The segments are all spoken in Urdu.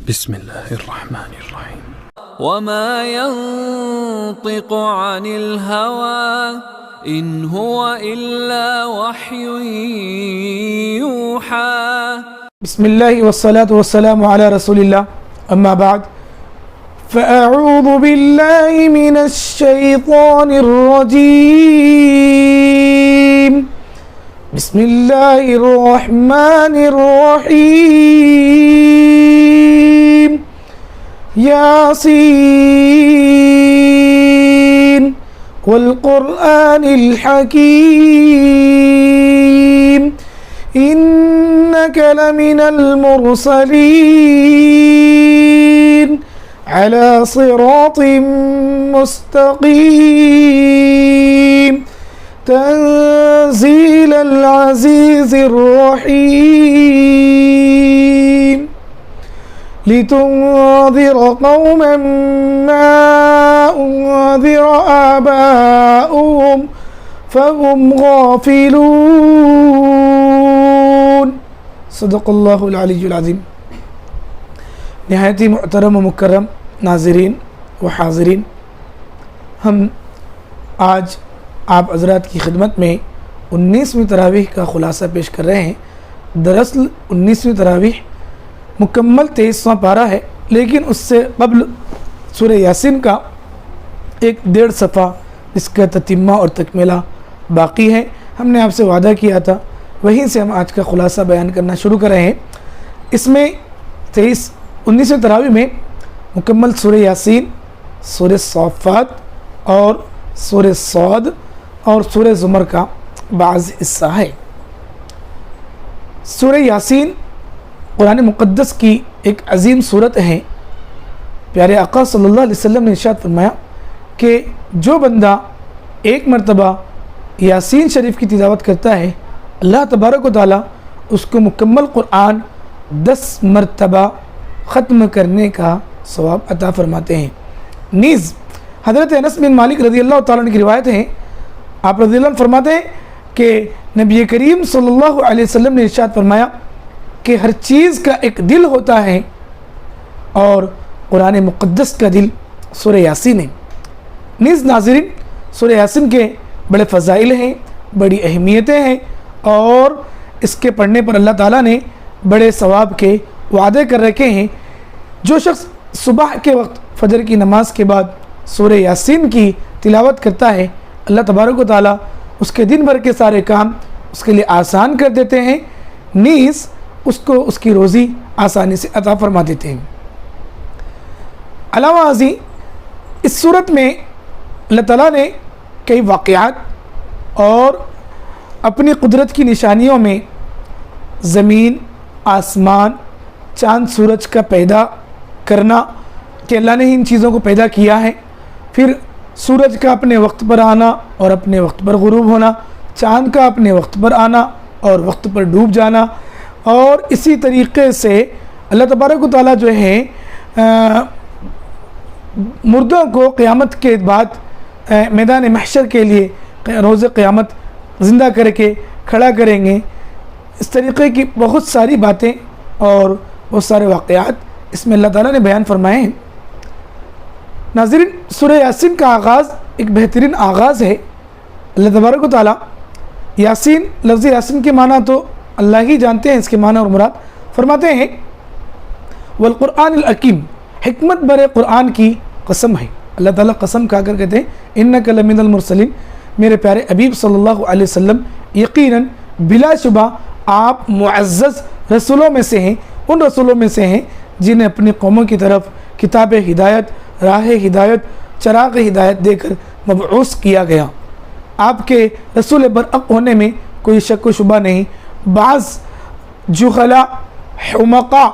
بسم اللہ الرحمن الرحیم وما ينطق عن الهوى إن هو إلا وحي يوحى بسم الله والصلاة والسلام على رسول الله أما بعد فأعوذ بالله من الشيطان الرجيم بسم الله الرحمن الرحيم ياسين والقرآن الحكيم إنك لمن المرسلين على صراط مستقيم تنزيل العزيز الرحيم لتنذر قوما ما أنذر آباؤهم فهم غافلون صدق اللہ العلی العظیم۔ نہایت ہی محترم و مکرم ناظرین و حاضرین، ہم آج آپ حضرات کی خدمت میں 19ویں تراویح کا خلاصہ پیش کر رہے ہیں۔ دراصل 19ویں تراویح مکمل 23واں پارہ ہے، لیکن اس سے قبل سورہ یاسین کا ایک 1.5 صفحہ اس کا تتمہ اور تکملہ باقی ہے۔ ہم نے آپ سے وعدہ کیا تھا، وہیں سے ہم آج کا خلاصہ بیان کرنا شروع کر رہے ہیں۔ اس میں 19ویں تراویح میں مکمل سورہ یاسین، سورہ صافات اور سورہ صاد اور سورہ زمر کا بعض حصہ ہے۔ سورہ یاسین قرآن مقدس کی ایک عظیم صورت ہے۔ پیارے آقا صلی اللہ علیہ وسلم نے ارشاد فرمایا کہ جو بندہ ایک مرتبہ یاسین شریف کی تلاوت کرتا ہے، اللہ تبارک و تعالیٰ اس کو مکمل قرآن 10 مرتبہ ختم کرنے کا ثواب عطا فرماتے ہیں۔ نیز حضرت انس بن مالک رضی اللہ تعالیٰ عنہ کی روایت ہے، آپ رضی اللہ عنہ فرماتے ہیں کہ نبی کریم صلی اللہ علیہ وسلم نے ارشاد فرمایا کہ ہر چیز کا ایک دل ہوتا ہے اور قرآن مقدس کا دل سورہ یاسین ہے۔ نیز ناظرین، سورہ یاسین کے بڑے فضائل ہیں، بڑی اہمیتیں ہیں، اور اس کے پڑھنے پر اللہ تعالیٰ نے بڑے ثواب کے وعدے کر رکھے ہیں۔ جو شخص صبح کے وقت فجر کی نماز کے بعد سورہ یاسین کی تلاوت کرتا ہے، اللہ تبارک و تعالیٰ اس کے دن بھر کے سارے کام اس کے لیے آسان کر دیتے ہیں، نیز اس کو اس کی روزی آسانی سے عطا فرما دیتے ہیں۔ علاوہ ازیں اس صورت میں اللہ تعالیٰ نے کئی واقعات اور اپنی قدرت کی نشانیوں میں زمین، آسمان، چاند سورج کا پیدا کرنا کہ اللہ نے ان چیزوں کو پیدا کیا ہے، پھر سورج کا اپنے وقت پر آنا اور اپنے وقت پر غروب ہونا، چاند کا اپنے وقت پر آنا اور وقت پر ڈوب جانا، اور اسی طریقے سے اللہ تبارک و تعالیٰ جو ہے مردوں کو قیامت کے بعد میدان محشر کے لیے روز قیامت زندہ کر کے کھڑا کریں گے۔ اس طریقے کی بہت ساری باتیں اور بہت سارے واقعات اس میں اللہ تعالیٰ نے بیان فرمائے ہیں۔ ناظرین، سورہ یاسین کا آغاز ایک بہترین آغاز ہے۔ اللہ تبارک و تعالیٰ یاسین، لفظ یاسین کے معنی تو اللہ ہی جانتے ہیں، اس کے معنی اور مراد فرماتے ہیں والقرآن الحکیم، حکمت برے قرآن کی قسم ہے۔ اللہ تعالیٰ قسم کھا کر کہتے ہیں انک لمن المرسلین، میرے پیارے حبیب صلی اللہ علیہ وسلم یقیناً بلا شبہ آپ معزز رسولوں میں سے ہیں، ان رسولوں میں سے ہیں جنہیں اپنی قوموں کی طرف کتاب ہدایت، راہ ہدایت، چراغ ہدایت دے کر مبعوث کیا گیا۔ آپ کے رسول برحق ہونے میں کوئی شک و شبہ نہیں۔ بعض جہلا، حمقاء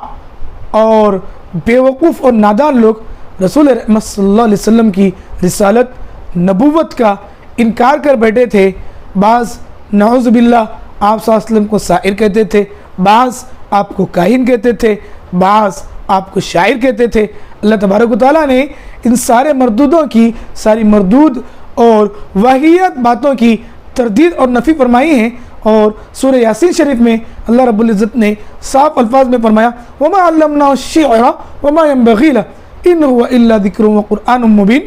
اور بیوقوف اور نادان لوگ رسول رحمت صلی اللہ علیہ وسلم کی رسالت، نبوت کا انکار کر بیٹھے تھے۔ بعض نعوذ باللہ آپ صلی اللہ علیہ وسلم کو ساحر کہتے تھے، بعض آپ کو کاہن کہتے تھے، بعض آپ کو شاعر کہتے تھے۔ اللہ تبارک و تعالیٰ نے ان سارے مردودوں کی، ساری مردود اور واہیات باتوں کی تردید اور نفی فرمائی ہیں، اور سورہ یاسین شریف میں اللہ رب العزت نے صاف الفاظ میں فرمایا وَمَا عَلَّمْنَاهُ الشِّعْرَ وَمَا يَنبَغِي لَهُ إِنْ هُوَ إِلَّا ذِكْرٌ وَقُرْآنٌ مُّبِينٌ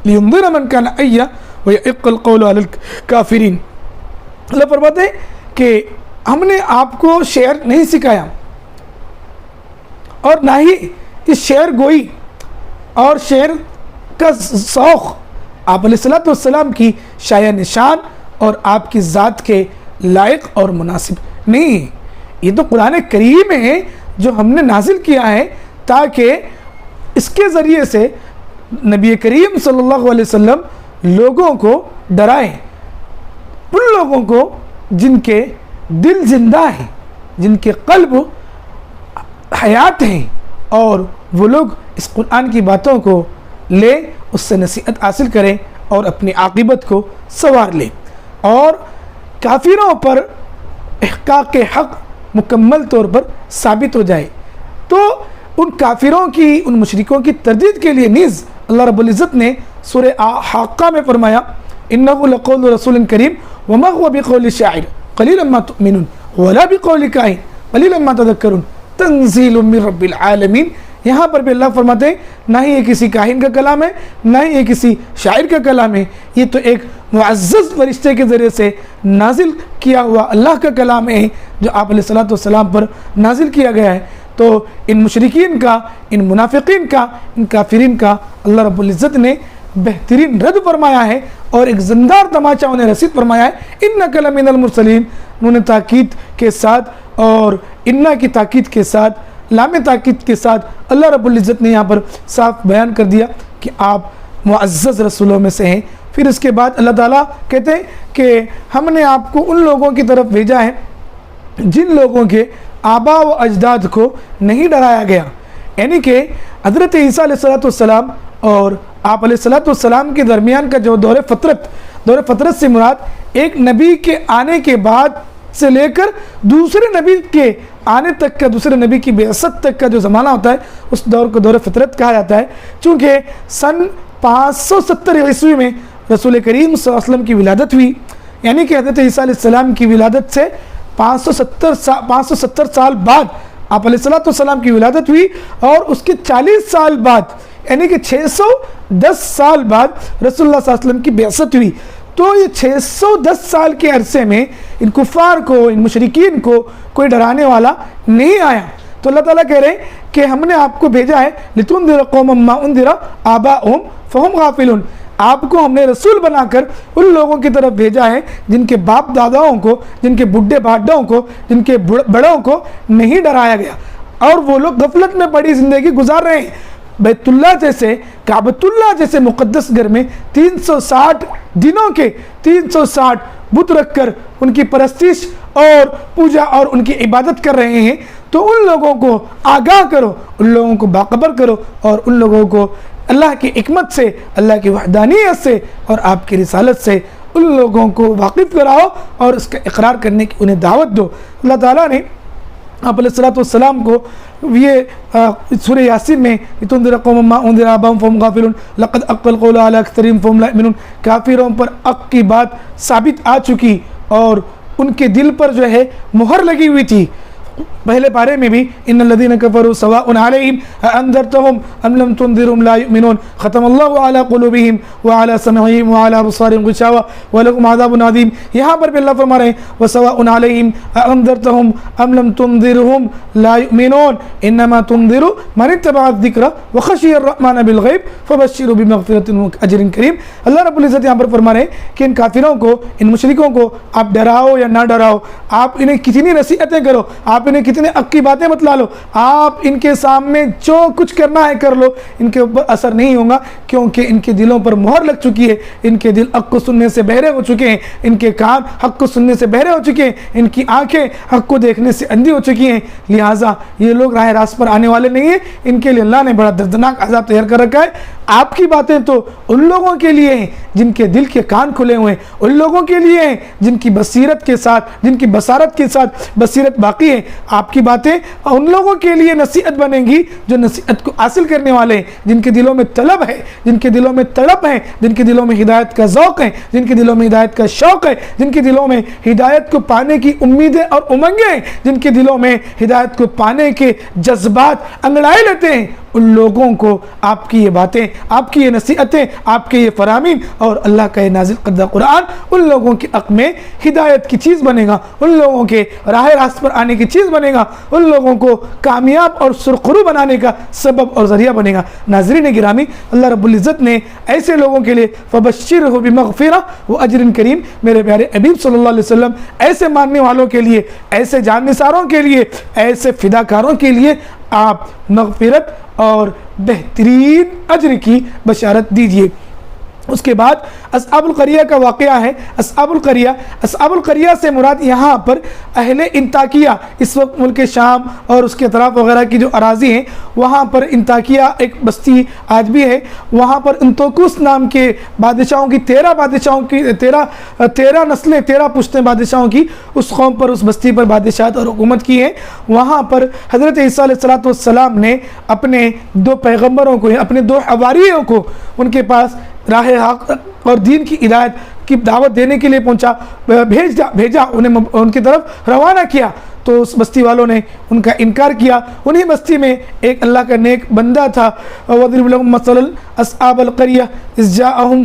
لِيُنذِرَ مَن كَانَ حَيًّا وَيَحِقَّ الْقَوْلُ عَلَى الْكَافِرِينَ۔ اللہ فرماتے ہیں کہ ہم نے آپ کو شعر نہیں سکھایا اور نہ ہی اس شعر گوئی اور شعر کا ذوق آپ علیہ السلام کی شایع نشان اور آپ کی ذات کے لائق اور مناسب نہیں ہے۔ یہ تو قرآن کریم ہے جو ہم نے نازل کیا ہے تاکہ اس کے ذریعے سے نبی کریم صلی اللہ علیہ وسلم لوگوں کو ڈرائیں، ان لوگوں کو جن کے دل زندہ ہیں، جن کے قلب حیات ہیں، اور وہ لوگ اس قرآن کی باتوں کو لے اس سے نصیحت حاصل کریں اور اپنی عاقبت کو سنوار لیں، اور کافروں پر احقاق حق مکمل طور پر ثابت ہو جائے۔ تو ان کافروں کی، ان مشرکوں کی تردید کے لیے نیز اللہ رب العزت نے سورہ حاقہ میں فرمایا اِنَّهُ لَقَوْلُ رَسُولٍ كَرِيمٍ وَمَا هُوَ بِقَوْلِ شَاعِرٍ قَلِيلًا مَا تُؤْمِنُونَ وَلَا بِقَوْلِ كَاهِنٍ قَلِيلًا مَا تَذَكَّرُونَ تنزیل من رب العالمین۔ یہاں پر بھی اللہ فرماتے ہیں نہ ہی یہ کسی کاہن کا کلام ہے، نہ ہی یہ کسی شاعر کا کلام ہے، یہ تو ایک معزز فرشتے کے ذریعے سے نازل کیا ہوا اللہ کا کلام ہے جو آپ علیہ السلام پر نازل کیا گیا ہے۔ تو ان مشرکین کا، ان منافقین کا، ان کافرین کا اللہ رب العزت نے بہترین رد فرمایا ہے اور ایک زندار تماچا انہیں رسید فرمایا ہے اِنَّكَ لَمِنَ الْمُرْسَلِينَ۔ انہوں نے تاکید کے ساتھ اور اِنَّا کی تاکید کے ساتھ، لام تاکید کے ساتھ اللہ رب العزت نے یہاں پر صاف بیان کر دیا کہ آپ معزز رسولوں میں سے ہیں۔ پھر اس کے بعد اللہ تعالیٰ کہتے ہیں کہ ہم نے آپ کو ان لوگوں کی طرف بھیجا ہے جن لوگوں کے آبا و اجداد کو نہیں ڈرایا گیا، یعنی کہ حضرت عیسیٰ علیہ السلام اور آپ علیہ السلام کے درمیان کا جو دور فترت سے مراد ایک نبی کے آنے کے بعد سے لے کر دوسرے نبی کے آنے تک کا، دوسرے نبی کی بعثت تک کا جو زمانہ ہوتا ہے اس دور کو دور فترت کہا جاتا ہے۔ چونکہ سن 570 عیسوی میں رسول کریم صلی اللہ علیہ وسلم کی ولادت ہوئی، یعنی کہ حضرت عیسیٰ علیہ السلام کی ولادت سے 570 سال بعد آپ علیہ السلام کی ولادت ہوئی، اور اس کے 40 سال بعد یعنی کہ 610 سال بعد رسول اللہ صلی اللہ علیہ وسلم کی بعثت ہوئی۔ تو یہ 610 سال کے عرصے میں ان کفار کو، ان مشرکین کو کوئی ڈرانے والا نہیں آیا۔ تو اللہ تعالیٰ کہہ رہے ہیں کہ ہم نے آپ کو بھیجا ہے لِتُنذِرَ قَوْمًا مَّا أُنذِرَ آبَاؤُهُمْ فَهُمْ غَافِلُونَ۔ آپ کو ہم نے رسول بنا کر ان لوگوں کی طرف بھیجا ہے جن کے باپ داداؤں کو، جن کے بڈھے بھاڈاؤں کو، جن کے بڑوں کو نہیں ڈرایا گیا، اور وہ لوگ غفلت میں پڑی زندگی گزار رہے ہیں۔ بیت اللہ جیسے، کعبۃ اللہ جیسے مقدس گھر میں 360 دنوں کے 360 بت رکھ کر ان کی پرستش اور پوجا اور ان کی عبادت کر رہے ہیں، تو ان لوگوں کو آگاہ کرو، ان لوگوں کو باخبر کرو، اور ان لوگوں کو اللہ کی حکمت سے، اللہ کی وحدانیت سے اور آپ کی رسالت سے ان لوگوں کو واقف کراؤ اور اس کا اقرار کرنے کی انہیں دعوت دو۔ اللہ تعالیٰ نے آپ علیہ السلام کو یہ سورہ یاسین میں لِتُنذِرَ قَوْمًا مَّا أُنذِرَ آبَاؤُهُمْ فَهُمْ غَافِلُونَ لَقَدْ حَقَّ الْقَوْلُ عَلَىٰ أَكْثَرِهِمْ فَهُمْ لَا يُؤْمِنُونَ، کافروں پر حق کی بات ثابت آ چکی اور ان کے دل پر جو ہے مہر لگی ہوئی تھی۔ پہلے پارے میں بھی ان الذين كفروا سواء عليهم انذرتهم ام لم تنذرهم لا يؤمنون ختم الله على قلوبهم وعلى سمعهم وعلى ابصارهم غشاوة ولهم عذاب عظيم۔ یہاں پر بھی اللہ فرما رہے ہیں وسواء عليهم انذرتهم ام لم تنذرهم لا يؤمنون انما تنذر من اتبع الذكر وخشي الرحمن بالغيب فبشره بمغفرة واجر كريم۔ اللہ رب العزت یہاں پر فرما رہے ہیں کہ ان کافروں کو، ان مشرکوں کو آپ ڈراؤ یا نہ ڈراؤ، آپ انہیں کتنی نصیحتیں کرو، آپ انہیں کتنے حق کی باتیں بتلا لو، آپ ان کے سامنے جو کچھ کرنا ہے کر لو، ان کے اوپر اثر نہیں ہوگا، کیونکہ ان کے دلوں پر مہر لگ چکی ہے، ان کے دل حق کو سننے سے بہرے ہو چکے ہیں، ان کے کان حق کو سننے سے بہرے ہو چکے ہیں، ان کی آنکھیں حق کو دیکھنے سے اندھی ہو چکی ہیں، لہٰذا یہ لوگ راہ راست پر آنے والے نہیں ہیں، ان کے لیے اللہ نے بڑا دردناک عذاب تیار کر رکھا ہے۔ آپ کی باتیں تو ان لوگوں کے لیے ہیں جن کے دل کے کان کھلے ہوئے ہیں, ان لوگوں کے لیے ہیں جن کی بصیرت کے ساتھ, جن کی بصارت کے ساتھ بصیرت باقی ہے. آپ کی باتیں ان لوگوں کے لیے نصیحت بنیں گی جو نصیحت کو حاصل کرنے والے ہیں, جن کے دلوں میں طلب ہے, جن کے دلوں میں تڑپ ہے, جن کے دلوں میں ہدایت کا ذوق ہے, جن کے دلوں میں ہدایت کا شوق ہے, جن کے دلوں میں ہدایت کو پانے کی امیدیں اور امنگیں ہیں, جن کے دلوں میں ہدایت کو پانے کے جذبات انگڑائے لیتے ہیں. ان لوگوں کو آپ کی یہ باتیں, آپ کی یہ نصیحتیں, آپ کے یہ فرامین اور اللہ کا یہ نازل کردہ قرآن ان لوگوں کے حق میں ہدایت کی چیز بنے گا, ان لوگوں کے راہ راست پر آنے کی چیز بنے گا, ان لوگوں کو کامیاب اور سرخرو بنانے کا سبب اور ذریعہ بنے گا. ناظرین گرامی, اللہ رب العزت نے ایسے لوگوں کے لیے فبشرہ بمغفرہ واجر کریم, میرے پیارے حبیب صلی اللہ علیہ وسلم ایسے ماننے والوں کے لیے, ایسے جان نثاروں کے لیے, ایسے فداکاروں کے لیے آپ مغفرت اور بہترین اجر کی بشارت دیجئے. اس کے بعد اصحاب القریہ کا واقعہ ہے. اصحاب القریہ سے مراد یہاں پر اہل انطاکیہ, اس وقت ملک شام اور اس کے اطراف وغیرہ کی جو اراضی ہیں وہاں پر انطاکیہ ایک بستی آج بھی ہے. وہاں پر انطوکوس نام کے بادشاہوں کی 13 بادشاہوں کی 13 نسلیں, 13 پشتیں بادشاہوں کی اس قوم پر, اس بستی پر بادشاہت اور حکومت کی ہے. وہاں پر حضرت عیسیٰ علیہ السلام نے اپنے 2 پیغمبروں کو, اپنے 2 حواریوں کو ان کے پاس راہ حق اور دین کی ہدایت کی دعوت دینے کے لیے بھیجا, انہیں ان کی طرف روانہ کیا. تو اس بستی والوں نے ان کا انکار کیا. انہی بستی میں ایک اللہ کا نیک بندہ تھا. وَضْرِبْ لَهُمْ مَثَلًا أَصْحَابَ الْقَرْيَةِ إِذْ جَاءَهُمْ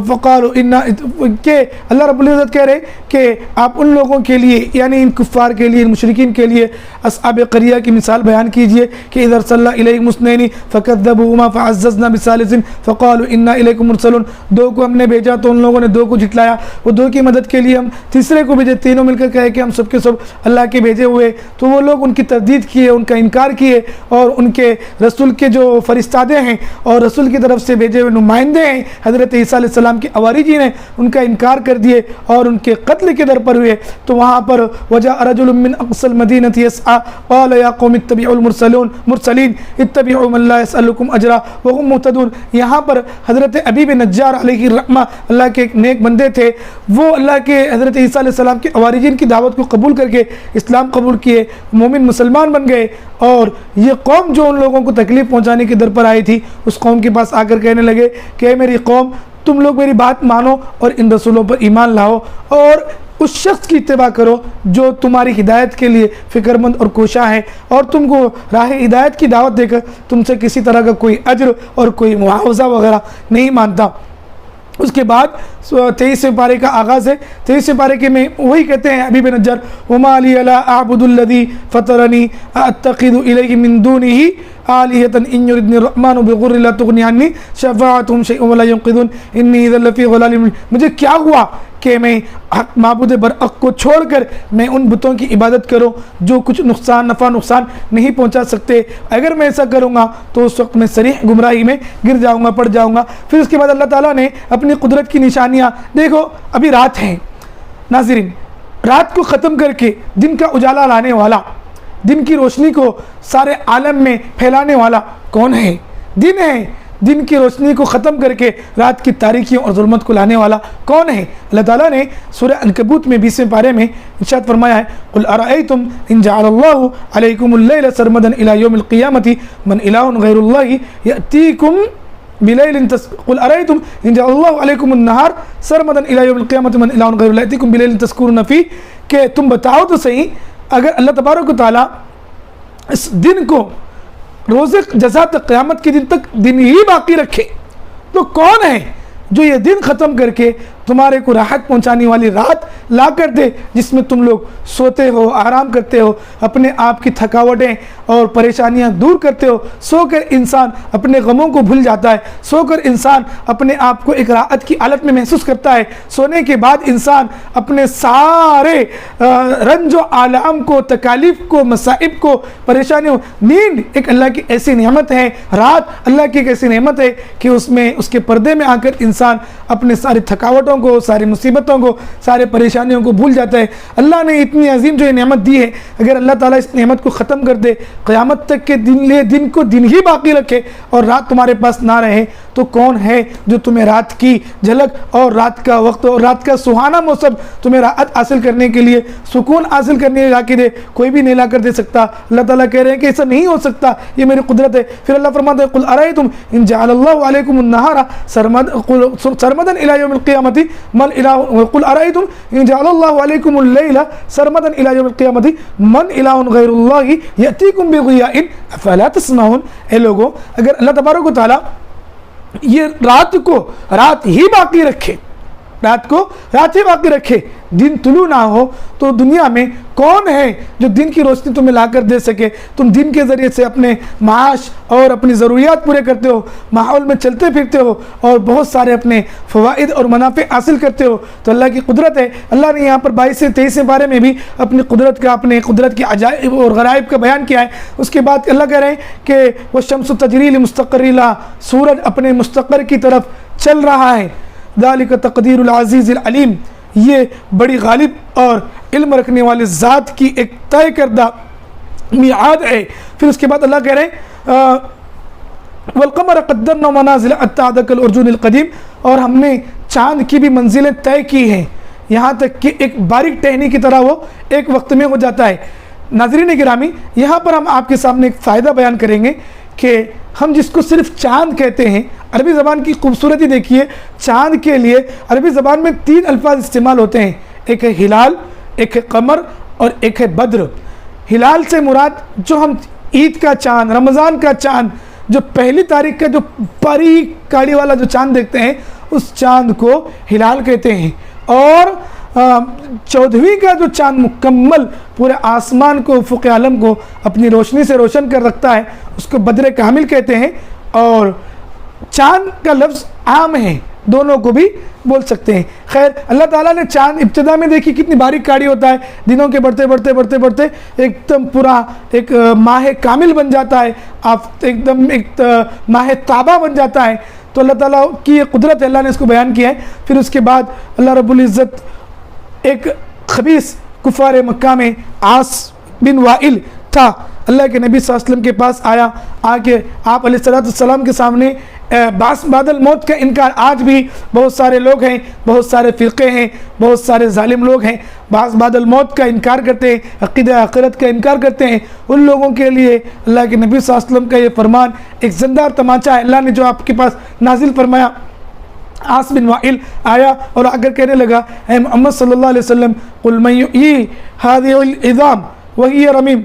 فَقَالُوا إِنَّا, کہ اللہ رب العزت کہہ رہے کہ آپ ان لوگوں کے لیے, یعنی ان کفار کے لیے, ان مشرکین کے لیے اصحاب قریہ کی مثال بیان کیجئے کہ اِذْ أَرْسَلْنَا إِلَيْهِمُ اثْنَيْنِ فَكَذَّبُوهُمَا فَعَزَّزْنَا بِثَالِثٍ فَقَالُوا إِنَّا إِلَيْكُمْ مُرْسَلُونَ. 2 کو ہم نے بھیجا تو ان لوگوں نے 2 کو جھٹلایا, وہ 2 کی مدد کے لیے ہم تیسرے کو بھیجے, تینوں مل کر کہے کہ ہم سب کے سب اللہ کے بھیجے ہوئے. تو وہ لوگ ان کی تردید کیے, ان کا انکار کیے, اور ان کے رسول کے جو فرستادے ہیں اور رسول کی طرف سے بھیجے ہوئے نمائندے ہیں حضرت عیسیٰ علیہ السلام کے حواریین ہیں, ان کا انکار کر دیے اور ان کے قتل کے در پر ہوئے. تو وہاں پر وجاء رجل من اقصى المدينة يسعى قال يا قوم اتبعوا المرسلين اتبعوا من لا يسألكم اجرا وهم مهتدون. یہاں پر حضرت حبیب نجار علیہ الرحمہ, اللہ کے ایک نیک بندے تھے, وہ اللہ کے حضرت عیسیٰ علیہ السلام کے حواریین کی دعوت کو قبول کر کے اسلام قبول کیے, مومن مسلمان بن گئے. اور یہ قوم جو ان لوگوں کو تکلیف پہنچانے کی در پر آئی تھی, اس قوم کے پاس آ کر کہنے لگے کہ میری قوم, تم لوگ میری بات مانو اور ان رسولوں پر ایمان لاؤ اور اس شخص کی اتباع کرو جو تمہاری ہدایت کے لیے فکر مند اور کوشاں ہے, اور تم کو راہ ہدایت کی دعوت دے کر تم سے کسی طرح کا کوئی اجر اور کوئی معاوضہ وغیرہ نہیں مانتا. اس کے بعد 23 پارے کا آغاز ہے. 23 پارے کے میں وہی کہتے ہیں حبیب نجار, وَمَا لِيَ لَا أَعْبُدُ الَّذِي فَطَرَنِي أَتَّخِذُ إِلَيْهِ مِن دُونِهِ آلِهَةً إِن يُرِدْنِي الرَّحْمَنُ بِضُرٍّ لَا تُغْنِ عَنِّي شَفَاعَتُهُمْ شَيْئًا وَلَا يُنقِذُونِ إِنِّي إِذًا لَّفِي ضَلَالٍ مُّبِينٍ. مجھے کیا ہوا کہ میں حق معبود برحق کو چھوڑ کر میں ان بتوں کی عبادت کروں جو کچھ نفع نقصان نہیں پہنچا سکتے. اگر میں ایسا کروں گا تو اس وقت میں صریح گمراہی میں گر جاؤں گا, پڑ جاؤں گا. پھر اس کے بعد اللہ تعالیٰ نے اپنی قدرت کی نشانیاں, دیکھو ابھی رات ہیں ناظرین, رات کو ختم کر کے دن کا اجالا لانے والا, دن کی روشنی کو سارے عالم میں پھیلانے والا کون ہے؟ دن ہے. دن کی روشنی کو ختم کر کے رات کی تاریکیوں اور ظلمت کو لانے والا کون ہے؟ اللہ تعالیٰ نے سورہ عنکبوت میں 20ویں پارے میں ارشاد فرمایا ہے, قُلْ أَرَأَيْتُمْ إِنْ جَعَلَ اللَّهُ عَلَيْكُمُ اللَّيْلَ سَرْمَدًا إِلَى يَوْمِ الْقِيَامَةِ مَنْ إِلَٰهٌ غَيْرُ اللَّهِ يَأْتِيكُمْ بِلَيْلٍ قُلْ أَرَأَيْتُمْ إِنْ جَعَلَ اللَّهُ عَلَيْكُمُ النَّهَارَ سَرْمَدًا إِلَى يَوْمِ الْقِيَامَةِ مَنْ إِلَٰهٌ غَيْرُ اللَّهِ يَأْتِيكُمْ بِلَيْلٍ تَسْكُنُونَ فِيهِ, کہ تم بتاؤ تو صحیح, اگر اللہ تبارک و تعالیٰ اس دن کو روز جزا تک, قیامت کے دن تک دن ہی باقی رکھے, تو کون ہے جو یہ دن ختم کر کے تمہارے کو راحت پہنچانے والی رات لا کر دے, جس میں تم لوگ سوتے ہو, آرام کرتے ہو, اپنے آپ کی تھکاوٹیں اور پریشانیاں دور کرتے ہو. سو کر انسان اپنے غموں کو بھول جاتا ہے, سو کر انسان اپنے آپ کو ایک راحت کی حالت میں محسوس کرتا ہے. سونے کے بعد انسان اپنے سارے رنج و آلام کو, تکالیف کو, مصائب کو, پریشانیوں, نیند ایک اللہ کی ایسی نعمت ہے, رات اللہ کی ایک ایسی نعمت ہے کہ اس میں اس کے پردے میں آ کر انسان اپنے ساری تھکاوٹوں کو, ساری مصیبتوں کو, سارے پریشانیوں کو بھول جاتا ہے. اللہ نے اتنی عظیم جو یہ نعمت دی ہے, اگر اللہ تعالیٰ اس نعمت کو ختم کر دے, قیامت تک کے دن کو دن ہی باقی رکھے اور رات تمہارے پاس نہ رہے, تو کون ہے جو تمہیں رات کی جھلک اور رات کا وقت اور رات کا سہانا موسم تمہیں راحت حاصل کرنے کے لیے, سکون حاصل کرنے کے لیے لا کے دے؟ کوئی بھی نہیں لا کر دے سکتا. اللہ تعالیٰ کہہ رہے ہیں کہ ایسا نہیں ہو سکتا, یہ میری قدرت ہے. پھر اللہ فرماتا ہے قل ارأیتم ان جعل اللہ علیکم النہار سرمدا الی یوم القیامۃ من الہ قل ارأیتم ان جعل اللہ علیکم اللیل سرمدا الی یوم القیامۃ من الہ غیر اللہ یأتیکم بضیاء افلا تسمعون. اے لوگوں, اگر اللہ تبارک و تعالیٰ یہ رات ہی باقی رکھے, دن طلوع نہ ہو, تو دنیا میں کون ہے جو دن کی روشنی تمہیں لا کر دے سکے؟ تم دن کے ذریعے سے اپنے معاش اور اپنی ضروریات پورے کرتے ہو, ماحول میں چلتے پھرتے ہو اور بہت سارے اپنے فوائد اور منافع حاصل کرتے ہو. تو اللہ کی قدرت ہے. اللہ نے یہاں پر 22 سے 23 بارے میں بھی اپنی قدرت کی عجائب اور غرائب کا بیان کیا ہے. اس کے بعد اللہ کہہ رہے ہیں کہ والشمس تجری لمستقر لہا, سورج اپنے مستقر کی طرف چل رہا ہے. ذالک تقدیر العزیز العلیم, یہ بڑی غالب اور علم رکھنے والے ذات کی ایک طے کردہ میعاد ہے. پھر اس کے بعد اللہ کہہ رہے ہیں والقمر قدرنا منازل حتی عاد کالعرجون القدیم, اور ہم نے چاند کی بھی منزلیں طے کی ہیں یہاں تک کہ ایک باریک ٹہنی کی طرح وہ ایک وقت میں ہو جاتا ہے. ناظرین گرامی, یہاں پر ہم آپ کے سامنے ایک فائدہ بیان کریں گے کہ ہم جس کو صرف چاند کہتے ہیں, عربی زبان کی خوبصورتی دیکھیے. چاند کے لیے عربی زبان میں 3 الفاظ استعمال ہوتے ہیں, ایک ہے ہلال, ایک ہے قمر اور ایک ہے بدر. ہلال سے مراد جو ہم عید کا چاند, رمضان کا چاند, جو 1 تاریخ کا جو باریک کاڑی والا جو چاند دیکھتے ہیں, اس چاند کو ہلال کہتے ہیں. اور 14ویں کا جو چاند مکمل پورے آسمان کو, افق عالم کو اپنی روشنی سے روشن کر رکھتا ہے, اس کو بدر کامل کہتے ہیں. اور چاند کا لفظ عام ہے, دونوں کو بھی بول سکتے ہیں. خیر, اللہ تعالیٰ نے چاند ابتدا میں دیکھی کتنی باریک کاڑی ہوتا ہے, دنوں کے بڑھتے ایک دم پورا ایک ماہ کامل بن جاتا ہے, ایک دم ایک ماہ تابہ بن جاتا ہے. تو اللہ تعالیٰ کی یہ قدرت ہے, اللہ نے اس کو بیان کیا ہے. پھر اس کے بعد اللہ رب العزت ایک خبیث کفار مکہ میں عاص بن وائل تھا, اللہ کے نبی صلی اللہ علیہ وسلم کے پاس آیا, آ کے آپ علیہ السلام کے سامنے بعد الموت کا انکار. آج بھی بہت سارے لوگ ہیں, بہت سارے فرقے ہیں, بہت سارے ظالم لوگ ہیں, بعد الموت کا انکار کرتے ہیں, عقیدہ آخرت کا انکار کرتے ہیں. ان لوگوں کے لیے اللہ کے نبی صلی اللہ علیہ وسلم کا یہ فرمان ایک زندہ تماچا ہے. اللہ نے جو آپ کے پاس نازل فرمایا, عاص بن وائل آیا اور اگر کہنے لگا اے محمد صلی اللہ علیہ وسلم قل من یحیی هذه العظام وهي رمیم,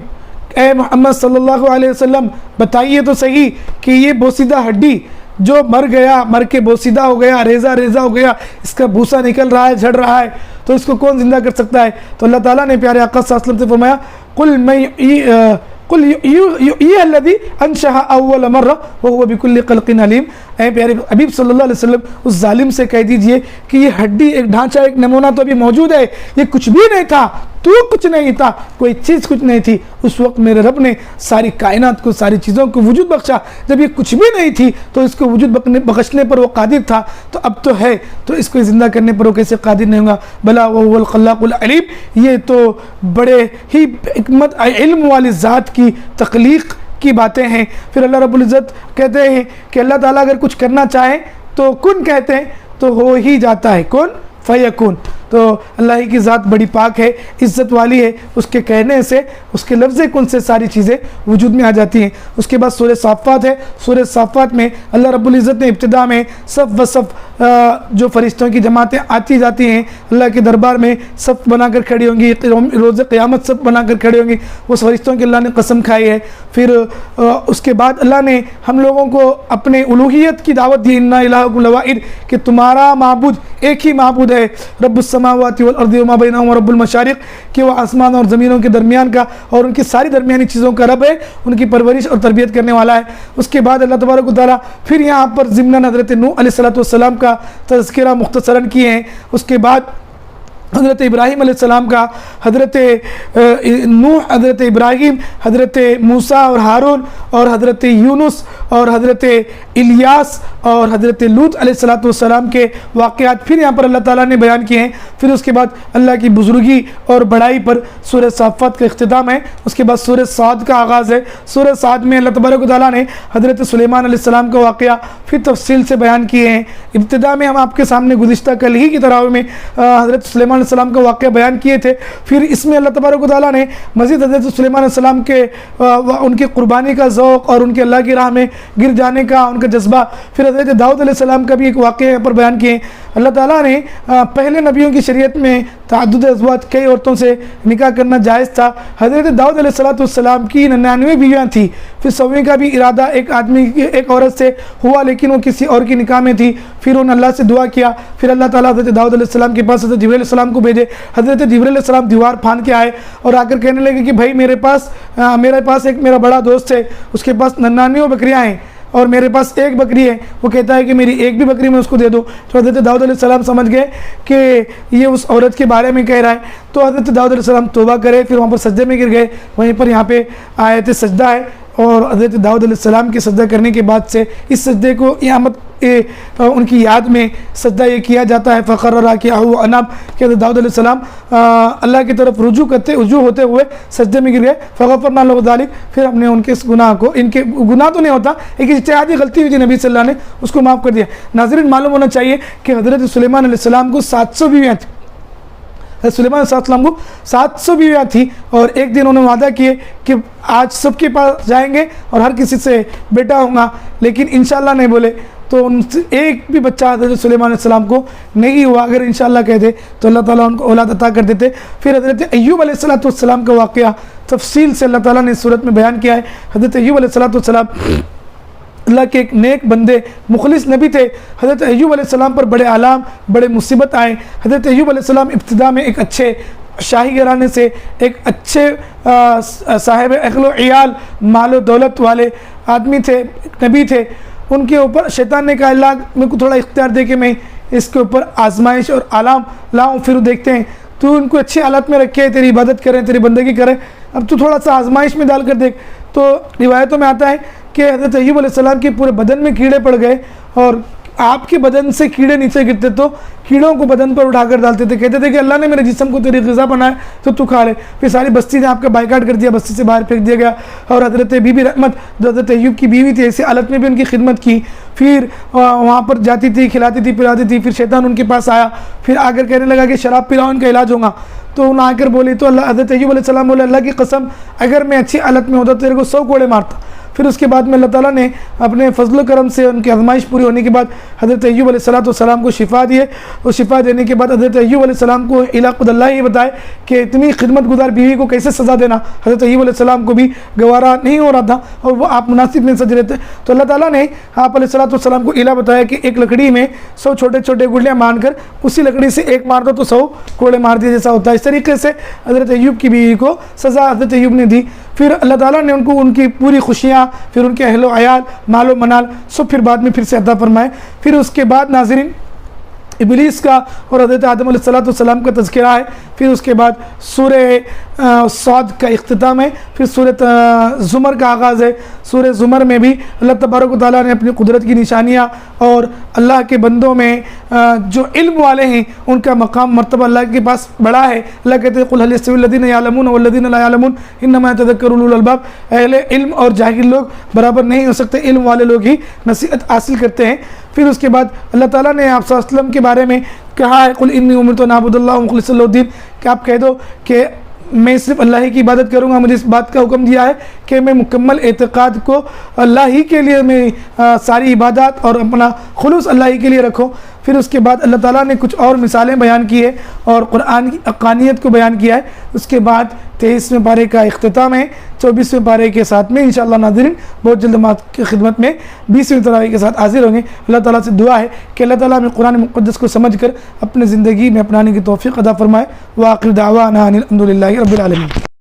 اے محمد صلی اللہ علیہ وسلم بتائیے تو صحیح کہ یہ بوسیدہ ہڈی جو مر کے بوسیدہ ہو گیا, ریزہ ہو گیا, اس کا بھوسا نکل رہا ہے, جھڑ رہا ہے, تو اس کو کون زندہ کر سکتا ہے؟ تو اللہ تعالیٰ نے پیارے آقا صلی اللہ علیہ وسلم سے فرمایا قل یحییها الذی انشأها اول مرہ وهو بکل خلق علیم. اے پیارے حبیب صلی اللہ علیہ وسلم اس ظالم سے کہہ دیجئے کہ یہ ہڈی, ایک ڈھانچہ, ایک نمونہ تو ابھی موجود ہے, یہ کچھ بھی نہیں تھا, تو کچھ نہیں تھا, کوئی چیز کچھ نہیں تھی. اس وقت میرے رب نے ساری کائنات کو, ساری چیزوں کو وجود بخشا. جب یہ کچھ بھی نہیں تھی تو اس کو وجود بخشنے پر وہ قادر تھا, تو اب تو ہے, تو اس کو زندہ کرنے پر وہ کیسے قادر نہیں ہوگا؟ بلا وهو الخلاق العلیم. یہ تو بڑے ہی حکمت علم والی ذات کی تخلیق کی باتیں ہیں. پھر اللہ رب العزت کہتے ہیں کہ اللہ تعالیٰ اگر کچھ کرنا چاہے تو کن کہتے ہیں تو ہو ہی جاتا ہے, کن فیکون. تو اللہ ہی کی ذات بڑی پاک ہے, عزت والی ہے, اس کے کہنے سے, اس کے لفظ کن سے ساری چیزیں وجود میں آ جاتی ہیں. اس کے بعد سورہ صافات ہے. سورہ صافات میں اللہ رب العزت نے ابتدا میں صف جو فرشتوں کی جماعتیں آتی جاتی ہیں اللہ کے دربار میں صف بنا کر کھڑی ہوں گی, روز قیامت صف بنا کر کھڑی ہوں گی, وہ فرشتوں کی اللہ نے قسم کھائی ہے. پھر اس کے بعد اللہ نے ہم لوگوں کو اپنے الوہیت کی دعوت دی, انا الہکم لواحد, کہ تمہارا معبود ایک ہی معبود ہے, رب السماوات والارض وما بینہما رب المشارق, کہ وہ آسمان اور زمینوں کے درمیان کا اور ان کی ساری درمیانی چیزوں کا رب ہے, ان کی پرورش اور تربیت کرنے والا ہے. اس کے بعد اللہ تبارک و تعالیٰ پھر یہاں پر ضمن حضرت نوح علیہ السلام کا تذکرہ مختصراً کیے ہیں. اس کے بعد حضرت ابراہیم علیہ السلام کا، حضرت نوح، حضرت ابراہیم، حضرت موسیٰ اور ہارون، اور حضرت یونس اور حضرت الیاس اور حضرت لوط علیہ السلام کے واقعات پھر یہاں پر اللہ تعالیٰ نے بیان کیے ہیں۔ پھر اس کے بعد اللہ کی بزرگی اور بڑائی پر سورہ صافات کا اختتام ہے، اس کے بعد سورہ صاد کا آغاز ہے۔ سورہ صاد میں اللہ تبارک و تعالیٰ نے حضرت سلیمان علیہ السلام کا واقعہ پھر تفصیل سے بیان کیے ہیں۔ ابتدا میں ہم آپ کے سامنے گزشتہ کل ہی کی تراویح میں حضرت سلیمان علیہ السلام کا واقعہ بیان کیے تھے، پھر اس میں اللہ تبارک و تعالیٰ نے مزید حضرت سلیمان علیہ السلام کے ان کی قربانی کا ذوق اور ان کے اللہ کی راہ میں گر جانے کا ان کا جذبہ، پھر حضرت داؤد علیہ السلام کا بھی ایک واقعہ یہاں پر بیان کیے۔ اللہ تعالیٰ نے پہلے نبیوں کی شریعت میں تعدد ازواج، کئی عورتوں سے نکاح کرنا جائز تھا۔ حضرت داؤد علیہ السلام کی 99 بیویاں تھیں، پھر 100ویں کا بھی ارادہ ایک عورت سے ہوا، لیکن وہ کسی اور کی نکاح میں تھی، پھر انہوں نے اللہ سے دعا کیا، پھر اللہ تعالیٰ حضرت داؤد علیہ السلام کے پاس حضرت جبرائیل علیہ السلام کو بھیجے۔ حضرت جبرائیل علیہ السلام دیوار پھاند کے آئے اور آ کر کہنے لگے کہ بھائی میرے پاس ایک میرا بڑا دوست ہے، اس کے پاس 99 بکریاں ہیں اور میرے پاس ایک بکری ہے، وہ کہتا ہے کہ میری ایک بھی بکری میں اس کو دے دو۔ تو حضرت داؤد علیہ السلام سمجھ گئے کہ یہ اس عورت کے بارے میں کہہ رہا ہے، تو حضرت داؤد علیہ السلام توبہ کرے، پھر وہاں پر سجدے میں گر گئے۔ وہیں پر یہاں پہ آیت سجدہ ہے، اور حضرت داؤد علیہ السلام کے سجدہ کرنے کے بعد سے اس سجدے کو ان کی یاد میں سجدہ یہ کیا جاتا ہے، فخر راکعا واناب، کہ حضرت داؤد علیہ السلام اللہ کی طرف رجوع ہوتے ہوئے سجدے میں گر گئے۔ فغفرنا لہ ذلک، پھر ہم نے ان کے اس گناہ کو، ان کے گناہ تو نہیں ہوتا، ایک اجتہادی غلطی ہوئی تھی، نبی صلی اللہ علیہ وسلم نے اس کو معاف کر دیا۔ ناظرین، معلوم ہونا چاہیے کہ حضرت سلیمان علیہ السلام کو 700 بیویاں تھیں۔ سلیمان علیہ السلام کو 700 بیویاں تھیں، اور ایک دن انہوں نے وعدہ کیے کہ آج سب کے پاس جائیں گے اور ہر کسی سے بیٹا ہوں گا، لیکن انشاءاللہ نہیں بولے، تو ان سے ایک بھی بچہ حضرت سلیمان علیہ السلام کو نہیں ہوا۔ اگر انشاءاللہ کہتے تو اللہ تعالیٰ ان کو اولاد عطا کر دیتے۔ پھر حضرت ایوب علیہ السلام کا واقعہ تفصیل سے اللہ تعالیٰ نے اس صورت میں بیان کیا ہے۔ حضرت ایوب علیہ السلام اللہ کے ایک نیک بندے، مخلص نبی تھے۔ حضرت ایوب علیہ السلام پر بڑے آلام، بڑے مصیبت آئے۔ حضرت ایوب علیہ السلام ابتدا میں ایک اچھے شاہی گھرانے سے، ایک اچھے صاحب اہل و عیال، مال و دولت والے آدمی تھے، نبی تھے۔ ان کے اوپر شیطان نے کہا اللہ میں کو تھوڑا اختیار دے کہ میں اس کے اوپر آزمائش اور آلام لاؤں، پھر دیکھتے ہیں، تو ان کو اچھی حالت میں رکھے، تیری عبادت کریں، تیری بندگی کریں، اب تو تھوڑا سا آزمائش میں ڈال کر دیکھ۔ تو روایتوں میں آتا ہے کہ حضرت ایوب علیہ السلام کے پورے بدن میں کیڑے پڑ گئے، اور آپ کے بدن سے کیڑے نیچے گرتے تو کیڑوں کو بدن پر اٹھا کر ڈالتے تھے، کہتے تھے کہ اللہ نے میرے جسم کو تیری غذا بنایا تو تو کھا لے۔ پھر ساری بستی نے آپ کا بائیکاٹ کر دیا، بستی سے باہر پھینک دیا گیا۔ اور حضرت بی بی رحمت جو حضرت ایوب کی بیوی تھی، ایسی حالت میں بھی ان کی خدمت کی، پھر وہاں پر جاتی تھی، کھلاتی تھی، پلاتی تھی۔ پھر شیطان ان کے پاس آیا، پھر آ کر کہنے لگا کہ شراب پلاؤ، ان کا علاج ہوگا۔ تو انہوں نے آ کر بولی، تو اللہ حضرت ایوب علیہ السلام بولے اللہ کی قسم اگر میں اچھی حالت میں ہوتا تو تیرے کو 100 کوڑے مارتا۔ پھر اس کے بعد میں اللہ تعالیٰ نے اپنے فضل و کرم سے ان کی آزمائش پوری ہونے کے بعد حضرت ایوب علیہ السلام کو شفا دیے، اور شفا دینے کے بعد حضرت ایوب علیہ السلام کو علاقۃ اللہ یہ بتائے کہ اتنی خدمت گزار بیوی کو کیسے سزا دینا۔ حضرت ایوب علیہ السلام کو بھی گوارا نہیں ہو رہا تھا، اور وہ آپ مناسب نہیں سمجھ رہے تھے، تو اللہ تعالیٰ نے آپ علیہ السلام کو الہ بتایا کہ ایک لکڑی میں 100 چھوٹے چھوٹے گڑلیاں مان کر اسی لکڑی سے ایک مار دو تو 100 کوڑے مار دیے جیسا ہوتا ہے۔ اس طریقے سے حضرت ایوب کی بیوی کو سزا حضرت ایوب نے دی۔ پھر اللہ تعالیٰ نے ان کو ان کی پوری خوشیاں، پھر ان کے اہل و عیال، مال و منال سب پھر بعد میں پھر سے عطا فرمائے۔ پھر اس کے بعد ناظرین ابلیس کا اور حضرت آدم علیہ السلام کا تذکرہ ہے۔ پھر اس کے بعد سورہ صاد کا اختتام ہے، پھر سورہ زمر کا آغاز ہے۔ سورہ زمر میں بھی اللہ تبارک و تعالیٰ نے اپنی قدرت کی نشانیاں اور اللہ کے بندوں میں جو علم والے ہیں ان کا مقام مرتبہ اللہ کے پاس بڑا ہے۔ اللہ کہتے ہیں قُلْ هَلْ يَسْتَوِي الَّذِينَ يَعْلَمُونَ وَالَّذِينَ لَا يَعْلَمُونَ إِنَّمَا يَتَذَكَّرُ أُولُو الْأَلْبَابِ، اہل علم اور جاہل لوگ برابر نہیں ہو سکتے، علم والے لوگ ہی نصیحت حاصل کرتے ہیں۔ پھر اس کے بعد اللہ تعالیٰ نے آپ صلی اللہ علیہ وسلم کے بارے میں کہا ہے قُلْ إِنِّي أُمِرْتُ أَنْ أَعْبُدَ اللَّهَ مُخْلِصًا لَهُ الدِّينَ، کہ آپ کہہ دو کہ میں صرف اللہ ہی کی عبادت کروں گا۔ مجھے اس بات کا حکم دیا ہے کہ میں مکمل اعتقاد کو اللہ ہی کے لیے میں ساری عبادات اور اپنا خلوص اللہ ہی کے لیے رکھوں۔ پھر اس کے بعد اللہ تعالیٰ نے کچھ اور مثالیں بیان کی ہے اور قرآن کی حقانیت کو بیان کیا ہے۔ اس کے بعد 23ویں پارے کا اختتام ہے، 24ویں پارے کے ساتھ میں انشاءاللہ ناظرین بہت جلد ہماری کی خدمت میں 20ویں تراویح کے ساتھ حاضر ہوں گے۔ اللہ تعالیٰ سے دعا ہے کہ اللہ تعالیٰ ہمیں قرآن مقدس کو سمجھ کر اپنے زندگی میں اپنانے کی توفیق عطا فرمائے۔ وآخر دعوانا ان الحمد للہ رب العالمین۔